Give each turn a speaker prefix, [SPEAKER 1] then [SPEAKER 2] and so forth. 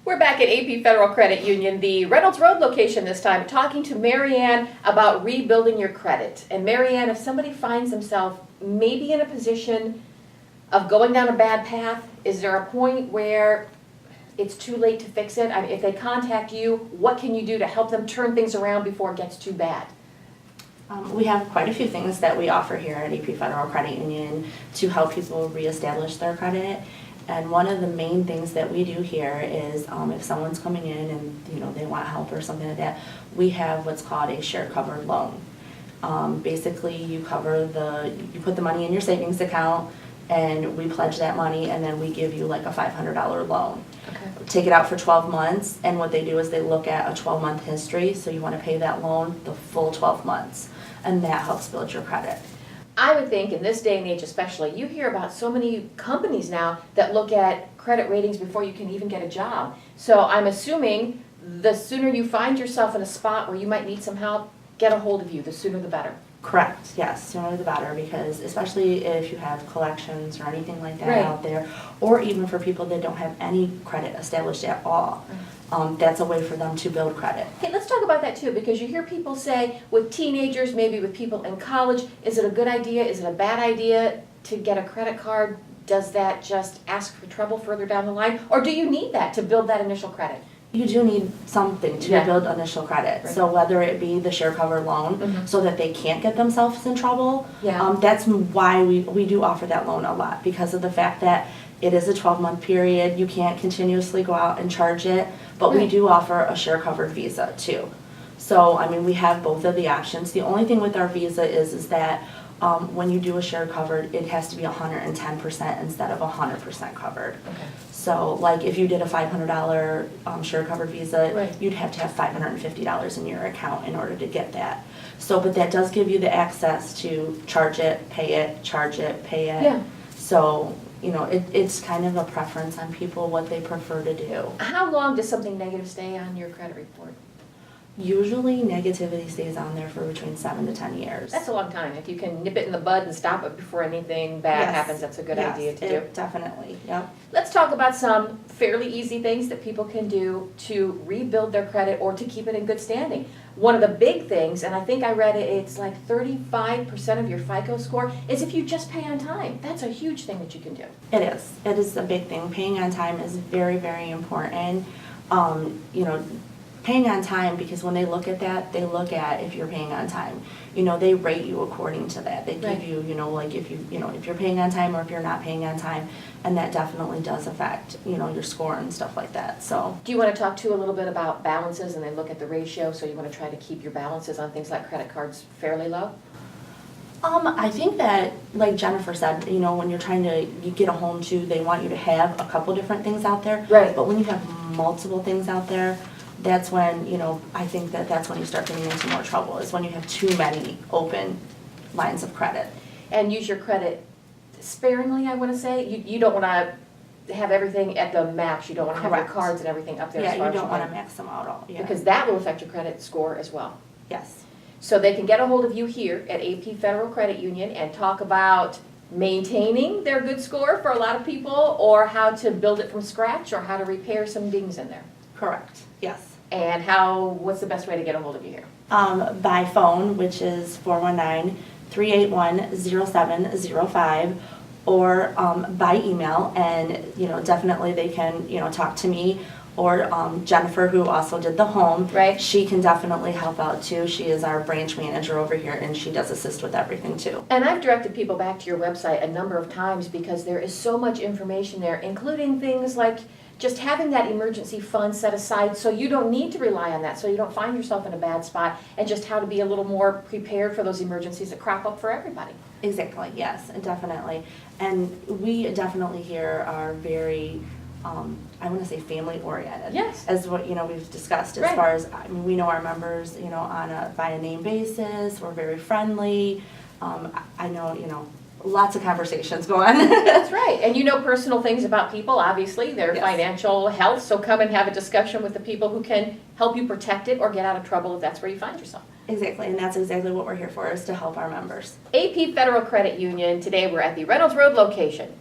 [SPEAKER 1] We're back at AP Federal Credit Union, the Reynolds Road location this time, talking to Maryann about rebuilding your credit. And Maryann, if somebody finds themselves maybe in a position of going down a bad path, is there a point where it's too late to fix it? I mean, if they contact you, what can you do to help them turn things around before it gets too bad?
[SPEAKER 2] We have quite a few things that we offer here at AP Federal Credit Union to help people reestablish their credit. And one of the main things that we do here is if someone's coming in and they want help or something like that, we have what's called a share covered loan. Basically, you put the money in your savings account, and we pledge that money, and then we give you like a $500 loan.
[SPEAKER 1] Okay.
[SPEAKER 2] Take it out for 12 months, and what they do is they look at a 12-month history, so you want to pay that loan the full 12 months, and that helps build your credit.
[SPEAKER 1] I would think in this day and age especially, you hear about so many companies now that look at credit ratings before you can even get a job. So I'm assuming the sooner you find yourself in a spot where you might need some help, get a hold of you, the sooner the better.
[SPEAKER 2] Correct, yes, sooner the better, because especially if you have collections or anything like that
[SPEAKER 1] Right.
[SPEAKER 2] out there, or even for people that don't have any credit established at all, that's a way for them to build credit.
[SPEAKER 1] Okay, let's talk about that too, because you hear people say with teenagers, maybe with people in college, is it a good idea, is it a bad idea to get a credit card? Does that just ask for trouble further down the line? Or do you need that to build that initial credit?
[SPEAKER 2] You do need something to build initial credit.
[SPEAKER 1] Right.
[SPEAKER 2] So whether it be the share cover loan, so that they can't get themselves in trouble,
[SPEAKER 1] Yeah.
[SPEAKER 2] that's why we do offer that loan a lot, because of the fact that it is a 12-month period. You can't continuously go out and charge it, but we
[SPEAKER 1] Right.
[SPEAKER 2] do offer a share covered Visa too. So, I mean, we have both of the options. The only thing with our Visa is that when you do a share covered, it has to be 110% instead of 100% covered.
[SPEAKER 1] Okay.
[SPEAKER 2] So, like, if you did a $500 share covered Visa,
[SPEAKER 1] Right.
[SPEAKER 2] you'd have to have $550 in your account in order to get that. So, but that does give you the access to charge it, pay it, charge it, pay it.
[SPEAKER 1] Yeah.
[SPEAKER 2] So, it's kind of a preference on people what they prefer to do.
[SPEAKER 1] How long does something negative stay on your credit report?
[SPEAKER 2] Usually, negativity stays on there for between 7 to 10 years.
[SPEAKER 1] That's a long time. If you can nip it in the bud and stop it before anything bad
[SPEAKER 2] Yes.
[SPEAKER 1] happens, that's a good
[SPEAKER 2] Yes,
[SPEAKER 1] idea to do.
[SPEAKER 2] Definitely, yep.
[SPEAKER 1] Let's talk about some fairly easy things that people can do to rebuild their credit or to keep it in good standing. One of the big things, and I think I read it's like 35% of your FICO score, is if you just pay on time. That's a huge thing that you can do.
[SPEAKER 2] It is. It is a big thing. Paying on time is very, very important. Paying on time, because when they look at that, they look at if you're paying on time. They rate you according to that. They give
[SPEAKER 1] Right.
[SPEAKER 2] you, like if if you're paying on time or if you're not paying on time, and that definitely does affect, your score and stuff like that. So,
[SPEAKER 1] Do you want to talk to a little bit about balances and then look at the ratio? So you want to try to keep your balances on things like credit cards fairly low?
[SPEAKER 2] I think that, like Jennifer said, when you're trying to get a home too, they want you to have a couple different things out there.
[SPEAKER 1] Right.
[SPEAKER 2] But when you have multiple things out there, that's when, I think that's when you start getting into more trouble, is when you have too many open lines of credit.
[SPEAKER 1] And use your credit sparingly, I want to say. You don't want to have everything at the max. You don't want to have your
[SPEAKER 2] Correct.
[SPEAKER 1] cards and everything up there.
[SPEAKER 2] Yeah,
[SPEAKER 1] as far
[SPEAKER 2] you
[SPEAKER 1] as
[SPEAKER 2] don't want to
[SPEAKER 1] can.
[SPEAKER 2] max them out all. Yeah.
[SPEAKER 1] Because that will affect your credit score as well.
[SPEAKER 2] Yes.
[SPEAKER 1] So they can get a hold of you here at AP Federal Credit Union and talk about maintaining their good score for a lot of people, or how to build it from scratch, or how to repair some dings in there.
[SPEAKER 2] Correct. Yes.
[SPEAKER 1] And what's the best way to get a hold of you here?
[SPEAKER 2] By phone, which is 419-381-0705, or by email, and definitely they can talk to me, or Jennifer, who also did the home.
[SPEAKER 1] Right.
[SPEAKER 2] She can definitely help out too. She is our branch manager over here, and she does assist with everything too.
[SPEAKER 1] And I've directed people back to your website a number of times because there is so much information there, including things like just having that emergency fund set aside so you don't need to rely on that, so you don't find yourself in a bad spot, and just how to be a little more prepared for those emergencies that crop up for everybody.
[SPEAKER 2] Exactly, yes, definitely. And we definitely here are very, I want to say family oriented.
[SPEAKER 1] Yes.
[SPEAKER 2] As what, we've discussed, as
[SPEAKER 1] Right.
[SPEAKER 2] far as, we know our members, on a by name basis. We're very friendly. I know, lots of conversations go on.
[SPEAKER 1] That's right. And you know personal things about people, obviously, their
[SPEAKER 2] Yes.
[SPEAKER 1] financial health, so come and have a discussion with the people who can help you protect it or get out of trouble if that's where you find yourself.
[SPEAKER 2] Exactly, and that's exactly what we're here for, is to help our members.
[SPEAKER 1] AP Federal Credit Union, today we're at the Reynolds Road location.